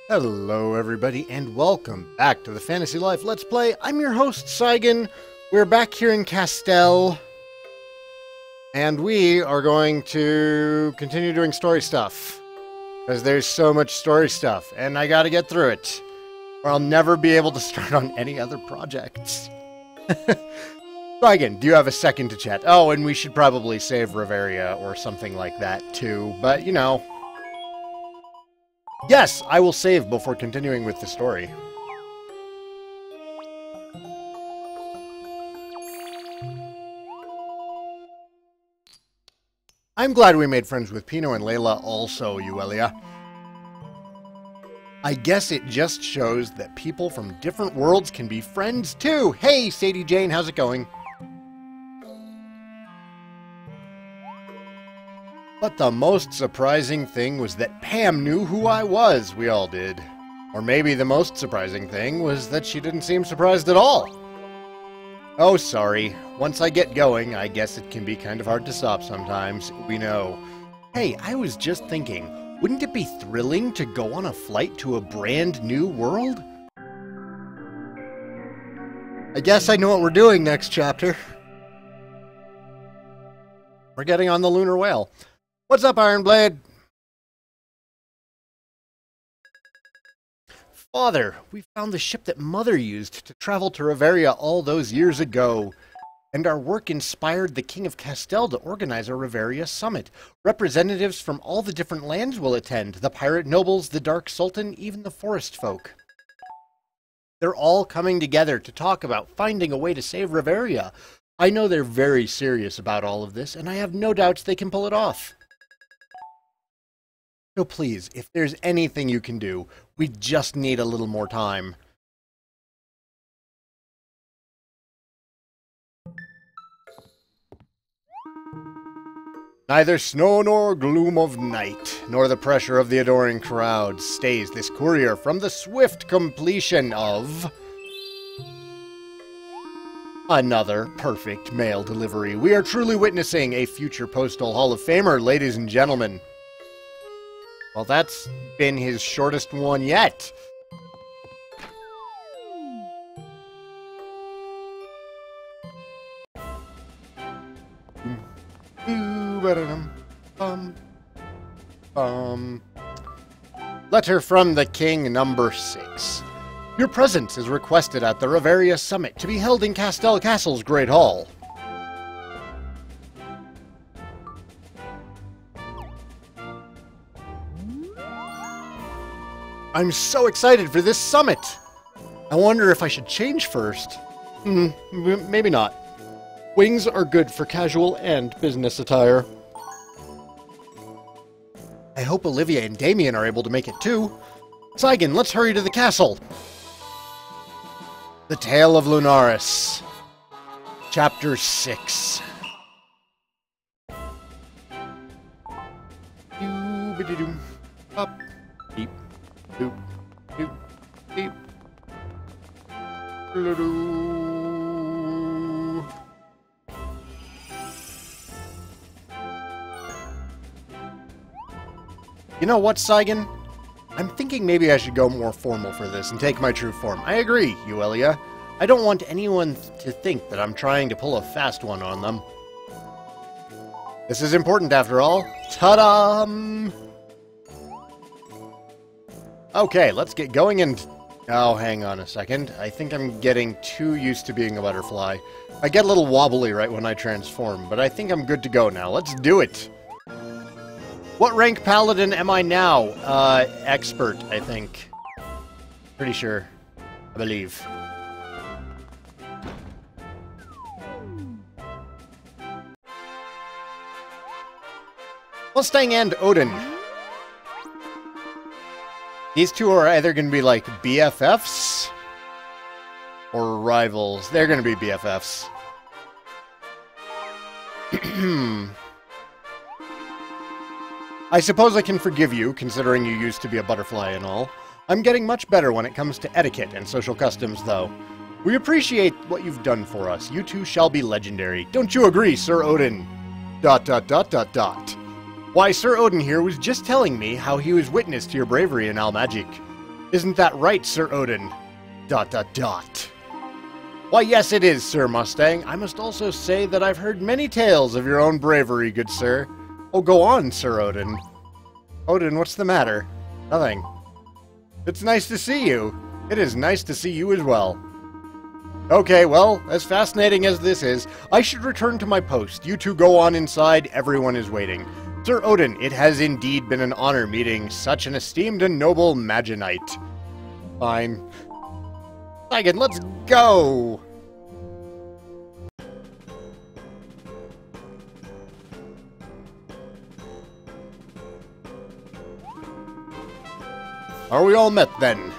Hello everybody and welcome back to the Fantasy Life Let's Play. I'm your host Saigan. We're back here in Castell. And we are going to continue doing story stuff. Because there's so much story stuff and I gotta get through it. Or I'll never be able to start on any other projects. Saigan, do you have a second to chat? Oh, and we should probably save Riveria or something like that too. But you know... Yes, I will save before continuing with the story. I'm glad we made friends with Pino and Layla also, Euelia. I guess it just shows that people from different worlds can be friends too. Hey, Sadie Jane, how's it going? But the most surprising thing was that Pam knew who I was. We all did. Or maybe the most surprising thing was that she didn't seem surprised at all. Oh, sorry. Once I get going, I guess it can be kind of hard to stop sometimes. We know. Hey, I was just thinking, wouldn't it be thrilling to go on a flight to a brand new world? I guess I know what we're doing next chapter. We're getting on the Lunar Whale. What's up, Ironblade? Father, we found the ship that Mother used to travel to Riveria all those years ago. And our work inspired the King of Castell to organize a Riveria summit. Representatives from all the different lands will attend. The pirate nobles, the Dark Sultan, even the forest folk. They're all coming together to talk about finding a way to save Riveria. I know they're very serious about all of this, and I have no doubts they can pull it off. So please, if there's anything you can do, we just need a little more time. Neither snow nor gloom of night, nor the pressure of the adoring crowd stays this courier from the swift completion of... another perfect mail delivery. We are truly witnessing a future Postal Hall of Famer, ladies and gentlemen. Well, that's been his shortest one yet. Letter from the King, number 6. Your presence is requested at the Riveria Summit to be held in Castell Castle's Great Hall. I'm so excited for this summit! I wonder if I should change first. Maybe not. Wings are good for casual and business attire. I hope Olivia and Damien are able to make it too. Saigan, let's hurry to the castle! The Tale of Lunaris. Chapter 6. Doo-ba-dee-doo. Up. Beep. Doop. Doop. Beep. Doo-doo. You know what, Saigan? I'm thinking maybe I should go more formal for this and take my true form. I agree, Euelia. I don't want anyone to think that I'm trying to pull a fast one on them. This is important after all. Ta-da! Okay, let's get going and... Oh, hang on a second. I think I'm getting too used to being a butterfly. I get a little wobbly right when I transform, but I think I'm good to go now. Let's do it! What rank paladin am I now? Expert, I think. Pretty sure. I believe. Mustang and Odin. These two are either going to be like BFFs or rivals. They're going to be BFFs. I suppose I can forgive you, considering you used to be a butterfly and all. I'm getting much better when it comes to etiquette and social customs, though. We appreciate what you've done for us. You two shall be legendary. Don't you agree, Sir Odin? ... Why, Sir Odin here was just telling me how he was witness to your bravery in Almagic. Isn't that right, Sir Odin? ... Why, yes, it is, Sir Mustang. I must also say that I've heard many tales of your own bravery, good sir. Oh, go on, Sir Odin. Odin, what's the matter? Nothing. It's nice to see you. It is nice to see you as well. Okay, well, as fascinating as this is, I should return to my post. You two go on inside. Everyone is waiting. Sir Odin, it has indeed been an honor meeting such an esteemed and noble Maginite. Fine. Saigan, let's go! Are we all met, then?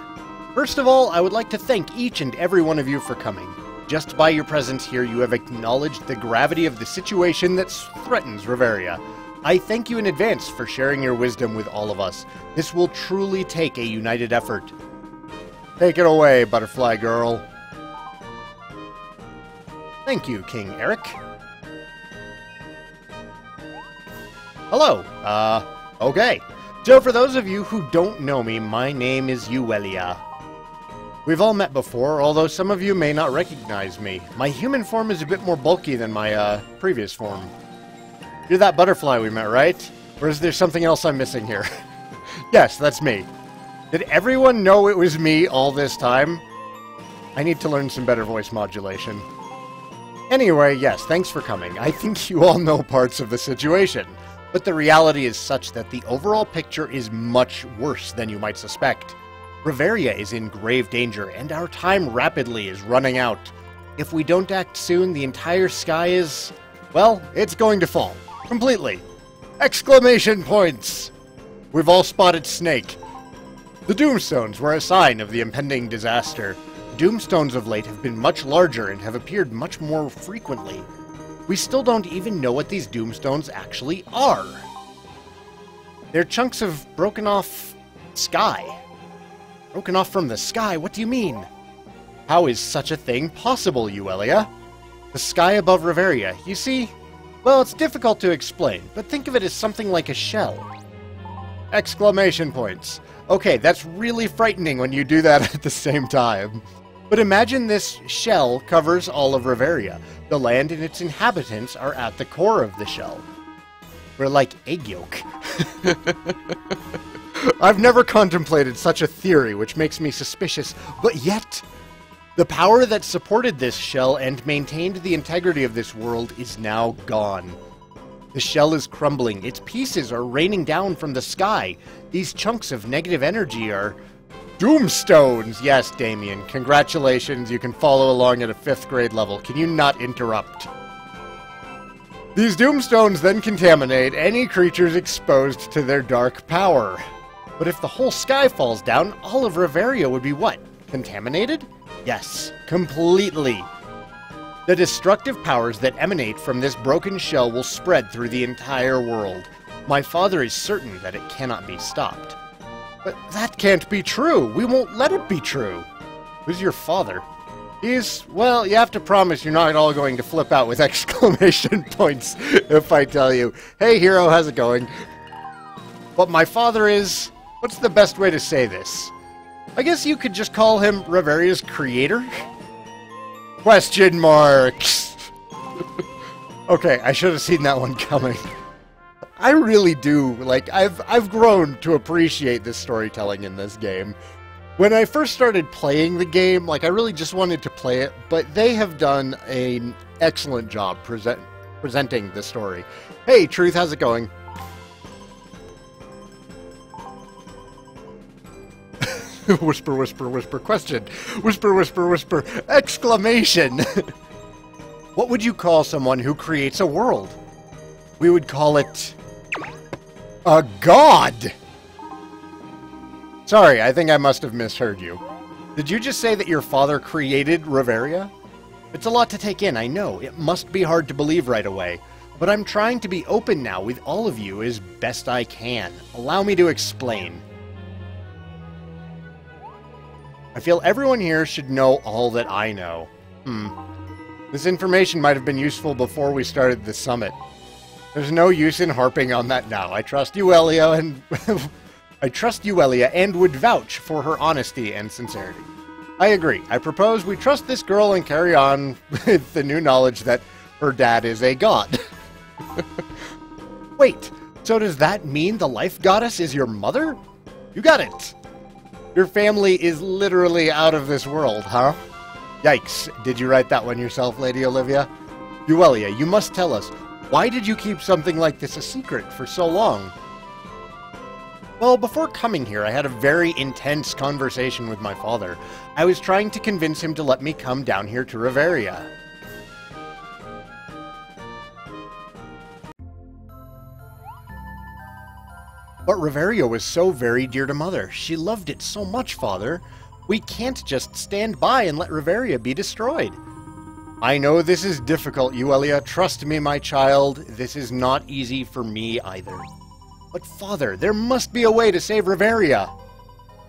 First of all, I would like to thank each and every one of you for coming. Just by your presence here, you have acknowledged the gravity of the situation that threatens Reveria. I thank you in advance for sharing your wisdom with all of us. This will truly take a united effort. Take it away, Butterfly Girl. Thank you, King Eric. Hello. Okay. So for those of you who don't know me, my name is Uelia. We've all met before, although some of you may not recognize me. My human form is a bit more bulky than my previous form. You're that butterfly we met, right? Or is there something else I'm missing here? Yes, that's me. Did everyone know it was me all this time? I need to learn some better voice modulation. Anyway, yes, thanks for coming. I think you all know parts of the situation. But the reality is such that the overall picture is much worse than you might suspect. Reveria is in grave danger, and our time rapidly is running out. If we don't act soon, the entire sky is... well, it's going to fall. Completely. Exclamation points! We've all spotted Snake. The Doomstones were a sign of the impending disaster. Doomstones of late have been much larger and have appeared much more frequently. We still don't even know what these Doomstones actually are. They're chunks of broken off sky. Broken off from the sky? What do you mean? How is such a thing possible, Uelia? The sky above Reveria, you see? Well, it's difficult to explain, but think of it as something like a shell. Exclamation points. Okay, that's really frightening when you do that at the same time. But imagine this shell covers all of Reveria. The land and its inhabitants are at the core of the shell. We're like egg yolk. I've never contemplated such a theory, which makes me suspicious, but yet... the power that supported this shell and maintained the integrity of this world is now gone. The shell is crumbling. Its pieces are raining down from the sky. These chunks of negative energy are... Doomstones! Yes, Damien. Congratulations. You can follow along at a 5th grade level. Can you not interrupt? These Doomstones then contaminate any creatures exposed to their dark power. But if the whole sky falls down, all of Reveria would be what? Contaminated? Yes, completely. The destructive powers that emanate from this broken shell will spread through the entire world. My father is certain that it cannot be stopped. But that can't be true. We won't let it be true. Who's your father? He's, well, you have to promise you're not all going to flip out with exclamation points if I tell you, hey hero, how's it going? But my father is, what's the best way to say this? I guess you could just call him Reveria's creator? Question marks! Okay, I should have seen that one coming. I really do, like, I've grown to appreciate this storytelling in this game. When I first started playing the game, like, I really just wanted to play it, but they have done an excellent job presenting the story. Hey, Truth, how's it going? Whisper, whisper, whisper, question. Whisper, whisper, whisper, exclamation! What would you call someone who creates a world? We would call it... a god! Sorry, I think I must have misheard you. Did you just say that your father created Reveria? It's a lot to take in, I know. It must be hard to believe right away. But I'm trying to be open now with all of you as best I can. Allow me to explain. I feel everyone here should know all that I know. This information might have been useful before we started the summit. There's no use in harping on that now. I trust you, Elio, and... I trust Euelia and would vouch for her honesty and sincerity. I agree. I propose we trust this girl and carry on with the new knowledge that her dad is a god. Wait, so does that mean the life goddess is your mother? You got it. Your family is literally out of this world, huh? Yikes. Did you write that one yourself, Lady Olivia? Euelia, you must tell us, why did you keep something like this a secret for so long? Well, before coming here, I had a very intense conversation with my father. I was trying to convince him to let me come down here to Riveria. But Riveria was so very dear to Mother. She loved it so much, Father. We can't just stand by and let Riveria be destroyed. I know this is difficult, Euelia. Trust me, my child. This is not easy for me either. But Father, there must be a way to save Riveria.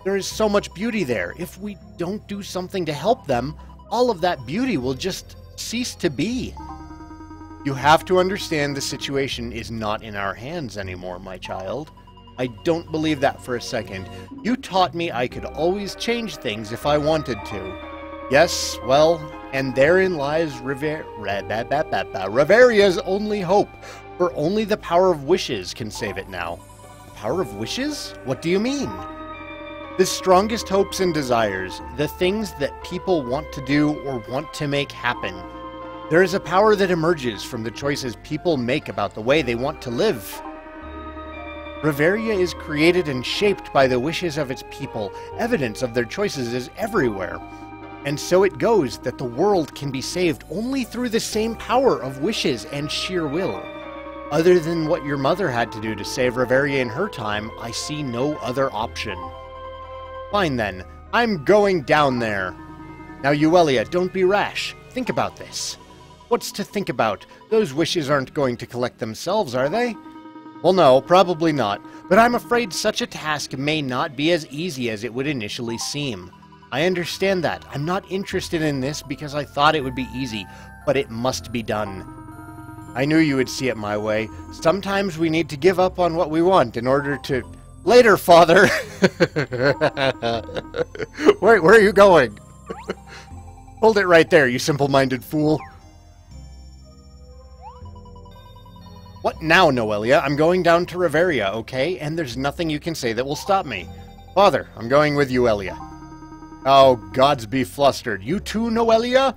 There is so much beauty there. If we don't do something to help them, all of that beauty will just cease to be. You have to understand the situation is not in our hands anymore, my child. I don't believe that for a second. You taught me I could always change things if I wanted to. Yes, well, and therein lies Riveria's only hope. For only the power of wishes can save it now. Power of wishes? What do you mean? The strongest hopes and desires, the things that people want to do or want to make happen. There is a power that emerges from the choices people make about the way they want to live. Riveria is created and shaped by the wishes of its people. Evidence of their choices is everywhere. And so it goes that the world can be saved only through the same power of wishes and sheer will. Other than what your mother had to do to save Riveria in her time, I see no other option. Fine then, I'm going down there. Now Euelia, don't be rash. Think about this. What's to think about? Those wishes aren't going to collect themselves, are they? Well, no, probably not. But I'm afraid such a task may not be as easy as it would initially seem. I understand that. I'm not interested in this because I thought it would be easy, but it must be done. I knew you would see it my way. Sometimes we need to give up on what we want in order to... Later, Father! Wait, where are you going? Hold it right there, you simple-minded fool. What now, Noelia? I'm going down to Riveria, okay? And there's nothing you can say that will stop me. Father, I'm going with Euelia. Oh, gods be flustered. You too, Noelia?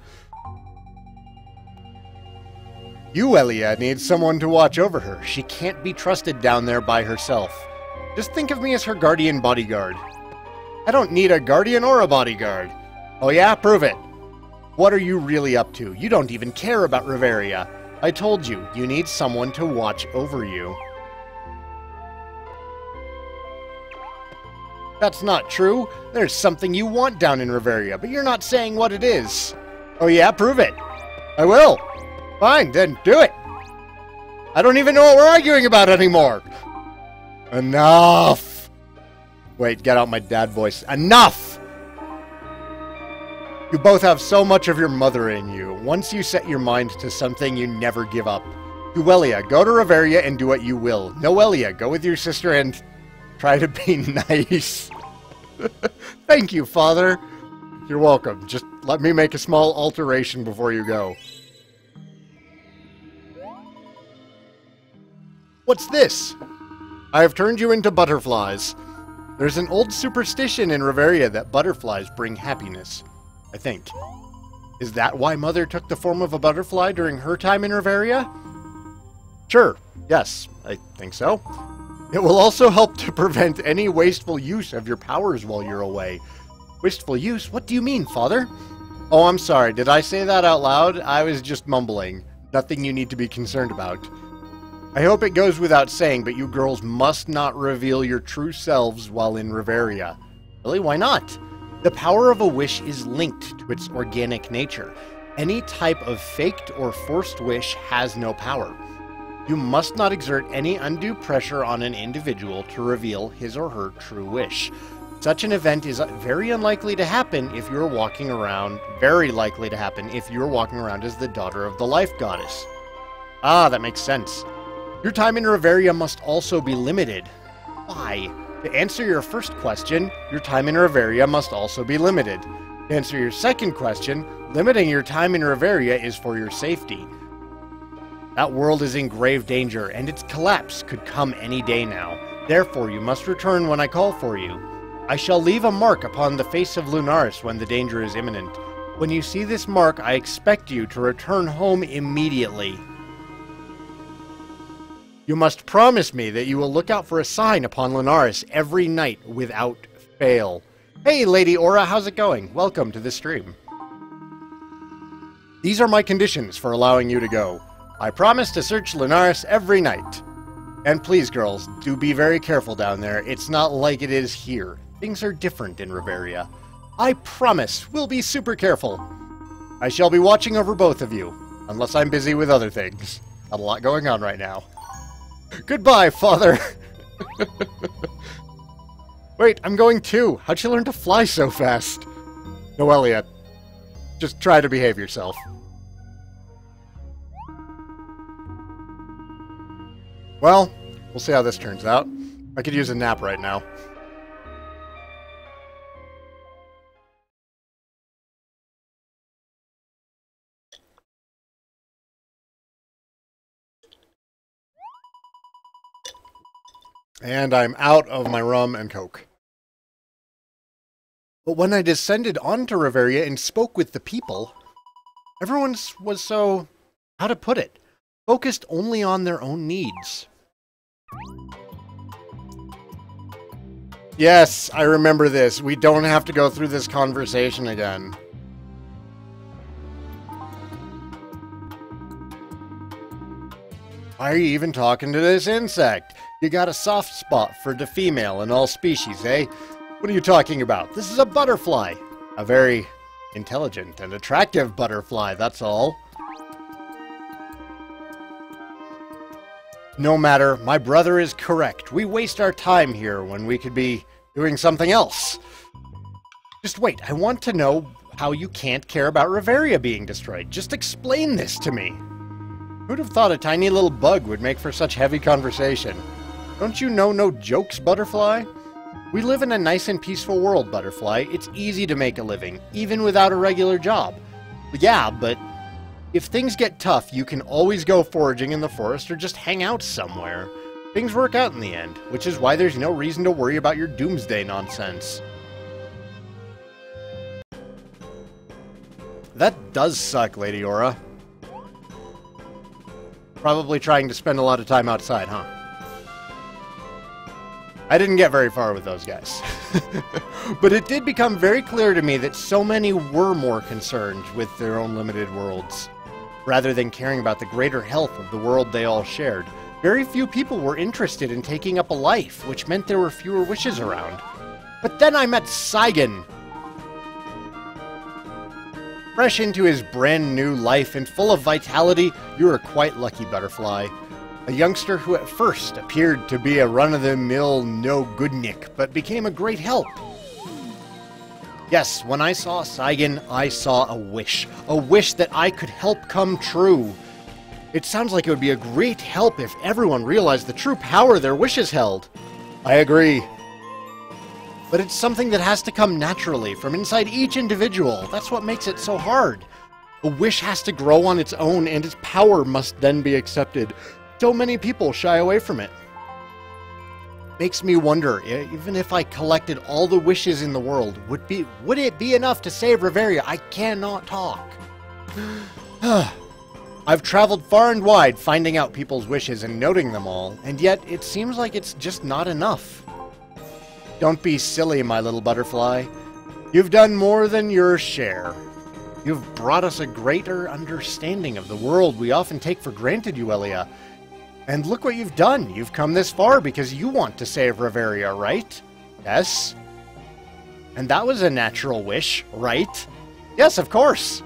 Euelia needs someone to watch over her. She can't be trusted down there by herself. Just think of me as her guardian bodyguard. I don't need a guardian or a bodyguard. Oh yeah? Prove it. What are you really up to? You don't even care about Riveria. I told you, you need someone to watch over you. That's not true. There's something you want down in Riveria, but you're not saying what it is. Oh yeah? Prove it. I will. Fine, then do it. I don't even know what we're arguing about anymore. Enough. Wait, get out my dad voice. Enough! You both have so much of your mother in you. Once you set your mind to something, you never give up. Euelia, go to Riveria and do what you will. Noelia, go with your sister and try to be nice. Thank you, Father. You're welcome. Just let me make a small alteration before you go. What's this? I have turned you into butterflies. There's an old superstition in Riveria that butterflies bring happiness, I think. Is that why Mother took the form of a butterfly during her time in Riveria? Sure, yes, I think so. It will also help to prevent any wasteful use of your powers while you're away. Wasteful use? What do you mean, Father? Oh, I'm sorry, did I say that out loud? I was just mumbling. Nothing you need to be concerned about. I hope it goes without saying, but you girls must not reveal your true selves while in Riveria. Really, why not? The power of a wish is linked to its organic nature. Any type of faked or forced wish has no power. You must not exert any undue pressure on an individual to reveal his or her true wish. Such an event is very unlikely to happen if you're walking around, as the daughter of the life goddess. Ah, that makes sense. Your time in Riveria must also be limited. Why? To answer your first question, your time in Reveria must also be limited. To answer your second question, limiting your time in Reveria is for your safety. That world is in grave danger, and its collapse could come any day now. Therefore, you must return when I call for you. I shall leave a mark upon the face of Lunaris when the danger is imminent. When you see this mark, I expect you to return home immediately. You must promise me that you will look out for a sign upon Lunaris every night without fail. Hey, Lady Aura, how's it going? Welcome to the stream. These are my conditions for allowing you to go. I promise to search Lunaris every night. And please, girls, do be very careful down there. It's not like it is here. Things are different in Reveria. I promise we'll be super careful. I shall be watching over both of you, unless I'm busy with other things. Got a lot going on right now. Goodbye, Father! Wait, I'm going too. How'd you learn to fly so fast? Noelia, just try to behave yourself. Well, we'll see how this turns out. I could use a nap right now. And I'm out of my rum and coke. But when I descended onto Reveria and spoke with the people, everyone was so, how to put it, focused only on their own needs. Yes, I remember this. We don't have to go through this conversation again. Why are you even talking to this insect? You got a soft spot for the female in all species, eh? What are you talking about? This is a butterfly. A very intelligent and attractive butterfly, that's all. No matter, my brother is correct. We waste our time here when we could be doing something else. Just wait, I want to know how you can't care about Reveria being destroyed. Just explain this to me. Who'd have thought a tiny little bug would make for such heavy conversation? Don't you know no jokes, Butterfly? We live in a nice and peaceful world, Butterfly. It's easy to make a living, even without a regular job. Yeah, but if things get tough, you can always go foraging in the forest or just hang out somewhere. Things work out in the end, which is why there's no reason to worry about your doomsday nonsense. That does suck, Lady Aura. Probably trying to spend a lot of time outside, huh? I didn't get very far with those guys. But it did become very clear to me that so many were more concerned with their own limited worlds, rather than caring about the greater health of the world they all shared. Very few people were interested in taking up a life, which meant there were fewer wishes around. But then I met Saigan. Fresh into his brand new life and full of vitality, you were quite lucky, Butterfly. A youngster who at first appeared to be a run-of-the-mill no-goodnik, but became a great help. Yes, when I saw Saigan, I saw a wish that I could help come true. It sounds like it would be a great help if everyone realized the true power their wishes held. I agree. But it's something that has to come naturally from inside each individual. That's what makes it so hard. A wish has to grow on its own, and its power must then be accepted. So many people shy away from it. Makes me wonder, even if I collected all the wishes in the world, would it be enough to save Reveria? I cannot talk. I've traveled far and wide finding out people's wishes and noting them all, and yet it seems like it's just not enough. Don't be silly, my little Butterfly. You've done more than your share. You've brought us a greater understanding of the world we often take for granted, Uelia. And look what you've done. You've come this far because you want to save Reveria, right? Yes? And that was a natural wish, right? Yes, of course.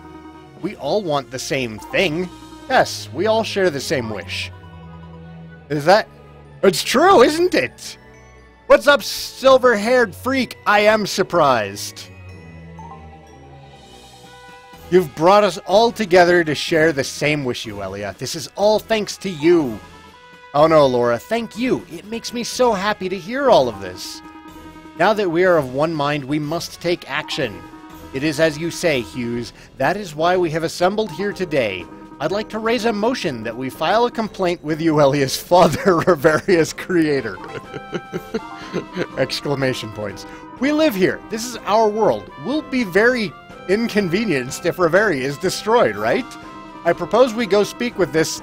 We all want the same thing. Yes, we all share the same wish. Is that... It's true, isn't it? What's up, silver-haired freak? I am surprised. You've brought us all together to share the same wish, Uelia. This is all thanks to you. Oh no, Laura, thank you. It makes me so happy to hear all of this. Now that we are of one mind, we must take action. It is as you say, Hughes. That is why we have assembled here today. I'd like to raise a motion that we file a complaint with Euelia's father, Riveria's creator. Exclamation points. We live here. This is our world. We'll be very inconvenienced if Riveria is destroyed, right? I propose we go speak with this,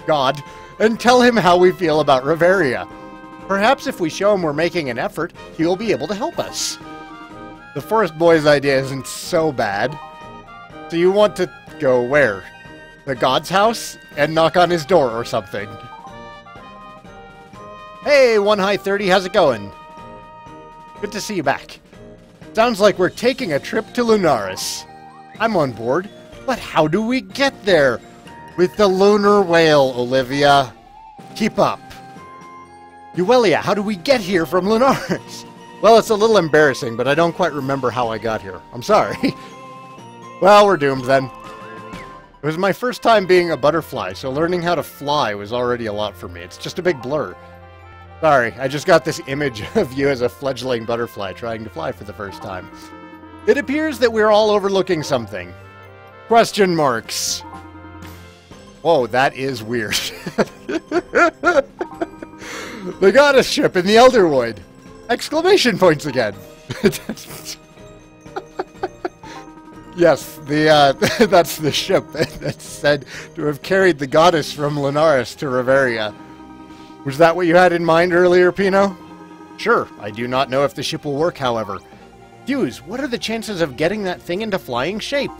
God, and tell him how we feel about Riveria. Perhaps if we show him we're making an effort, he'll be able to help us. The Forest Boy's idea isn't so bad. So you want to go where? The God's house? And knock on his door or something. Hey, 1High30, how's it going? Good to see you back. Sounds like we're taking a trip to Lunaris. I'm on board, but how do we get there? With the lunar whale, Olivia. Keep up. Euelia, how do we get here from Lunaris? Well, it's a little embarrassing, but I don't quite remember how I got here. I'm sorry. Well, we're doomed then. It was my first time being a butterfly, so learning how to fly was already a lot for me. It's just a big blur. Sorry, I just got this image of you as a fledgling butterfly trying to fly for the first time. It appears that we're all overlooking something. Question marks. Whoa, that is weird. The goddess ship in the Elder Void. Exclamation points again. Yes, that's the ship that's said to have carried the goddess from Lunaris to Riveria. Was that what you had in mind earlier, Pino? Sure, I do not know if the ship will work, however. Hughes, what are the chances of getting that thing into flying shape?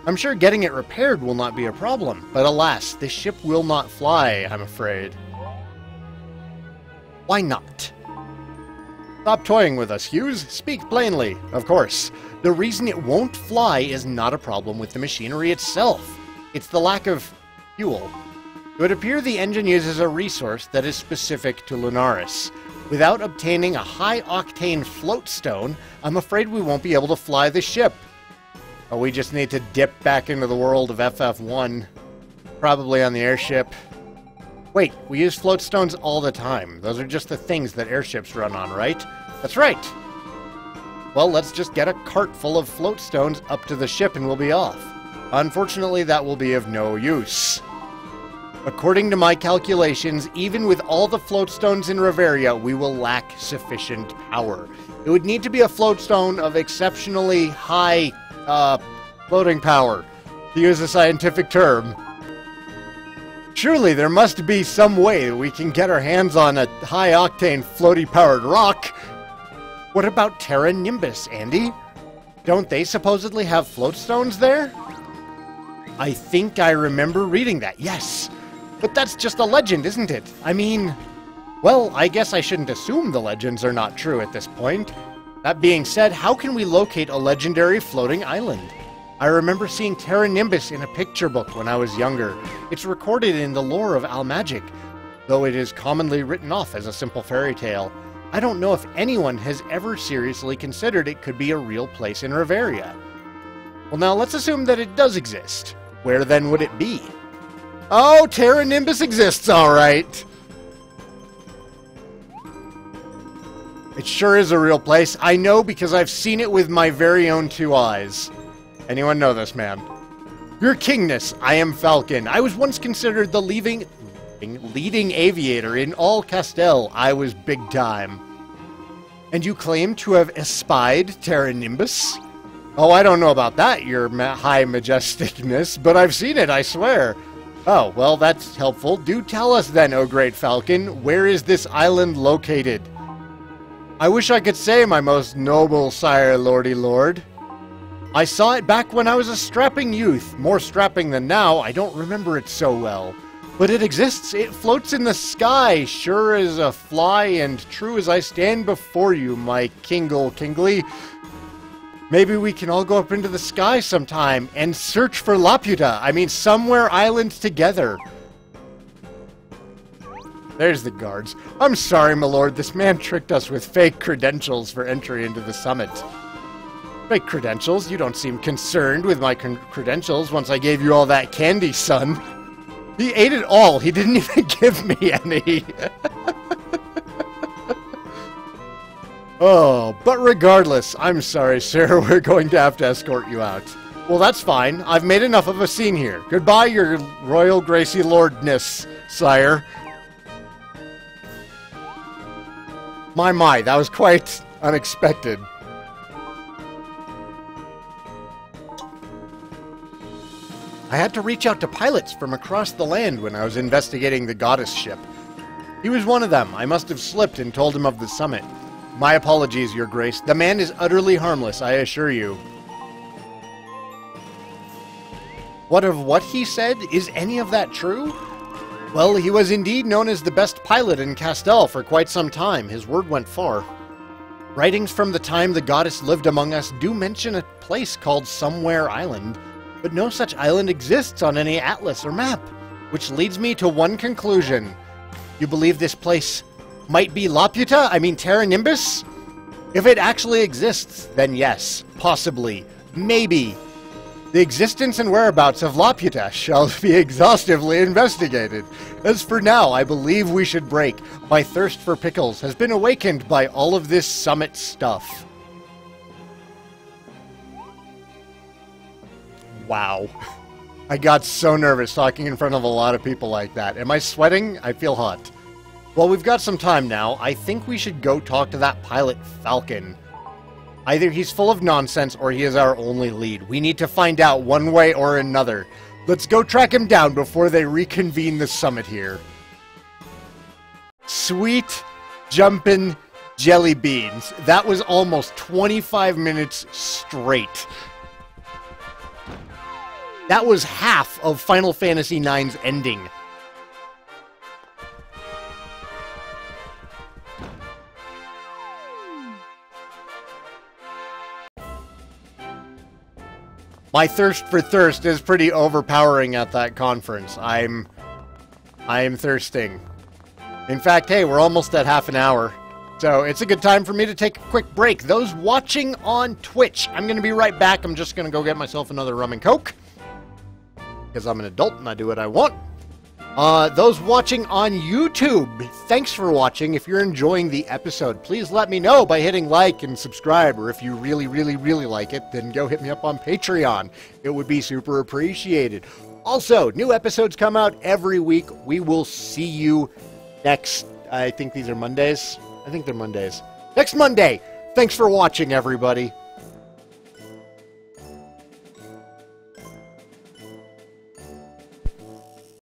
I'm sure getting it repaired will not be a problem, but alas, this ship will not fly, I'm afraid. Why not? Stop toying with us, Hughes. Speak plainly. Of course. The reason it won't fly is not a problem with the machinery itself. It's the lack of fuel. It would appear the engine uses a resource that is specific to Lunaris. Without obtaining a high-octane floatstone, I'm afraid we won't be able to fly the ship. Oh, we just need to dip back into the world of FF1. Probably on the airship. Wait, we use floatstones all the time. Those are just the things that airships run on, right? That's right! Well, let's just get a cart full of floatstones up to the ship and we'll be off. Unfortunately, that will be of no use. According to my calculations, even with all the floatstones in Riveria, we will lack sufficient power. It would need to be a floatstone of exceptionally high, floating power, to use a scientific term. Surely there must be some way that we can get our hands on a high-octane, floaty-powered rock. What about Terra Nimbus, Andy? Don't they supposedly have floatstones there? I think I remember reading that, yes. But that's just a legend, isn't it? I mean, well, I guess I shouldn't assume the legends are not true at this point. That being said, how can we locate a legendary floating island? I remember seeing Terra Nimbus in a picture book when I was younger. It's recorded in the lore of Almagic, though it is commonly written off as a simple fairy tale. I don't know if anyone has ever seriously considered it could be a real place in Riveria. Well, now let's assume that it does exist. Where then would it be? Oh, Terra Nimbus exists, all right. It sure is a real place. I know because I've seen it with my very own two eyes. Anyone know this man? Your Kingness, I am Falcon. I was once considered the leading aviator in all Castell. I was big time. And you claim to have espied Terra Nimbus? Oh, I don't know about that, your high majesticness, but I've seen it, I swear. Oh, well, that's helpful. Do tell us then, O great Falcon, where is this island located? I wish I could say, my most noble sire, lordy lord. I saw it back when I was a strapping youth. More strapping than now, I don't remember it so well. But it exists, it floats in the sky, sure as a fly and true as I stand before you, my Kingly. Maybe we can all go up into the sky sometime and search for Laputa. I mean, somewhere islands together. There's the guards. I'm sorry, my lord, this man tricked us with fake credentials for entry into the summit. Fake credentials? You don't seem concerned with my credentials once I gave you all that candy, son. He ate it all. He didn't even give me any. Oh, but regardless, I'm sorry, sir. We're going to have to escort you out. Well, that's fine. I've made enough of a scene here. Goodbye, your royal Gracie Lordness, sire. My, that was quite unexpected. I had to reach out to pilots from across the land when I was investigating the goddess ship. He was one of them. I must have slipped and told him of the summit. My apologies, Your Grace. The man is utterly harmless, I assure you. What of what he said? Is any of that true? Well, he was indeed known as the best pilot in Castell for quite some time. His word went far. Writings from the time the goddess lived among us do mention a place called Somewhere Island, but no such island exists on any atlas or map, which leads me to one conclusion. You believe this place might be Laputa? I mean Terra Nimbus? If it actually exists, then yes, possibly, maybe. The existence and whereabouts of Laputa shall be exhaustively investigated. As for now, I believe we should break. My thirst for pickles has been awakened by all of this summit stuff. Wow. I got so nervous talking in front of a lot of people like that. Am I sweating? I feel hot. Well, we've got some time now. I think we should go talk to that pilot, Falcon. Either he's full of nonsense or he is our only lead. We need to find out one way or another. Let's go track him down before they reconvene the summit here. Sweet jumpin' jelly beans. That was almost 25 minutes straight. That was half of Final Fantasy IX's ending. My thirst for thirst is pretty overpowering at that conference. I am thirsting. In fact, hey, we're almost at half an hour. So it's a good time for me to take a quick break. Those watching on Twitch, I'm going to be right back. I'm just going to go get myself another rum and coke. Because I'm an adult and I do what I want. Those watching on YouTube, thanks for watching. If you're enjoying the episode, please let me know by hitting like and subscribe. Or if you really, really, really like it, then go hit me up on Patreon. It would be super appreciated. Also, new episodes come out every week. We will see you next, I think these are Mondays. I think they're Mondays. Next Monday. Thanks for watching, everybody.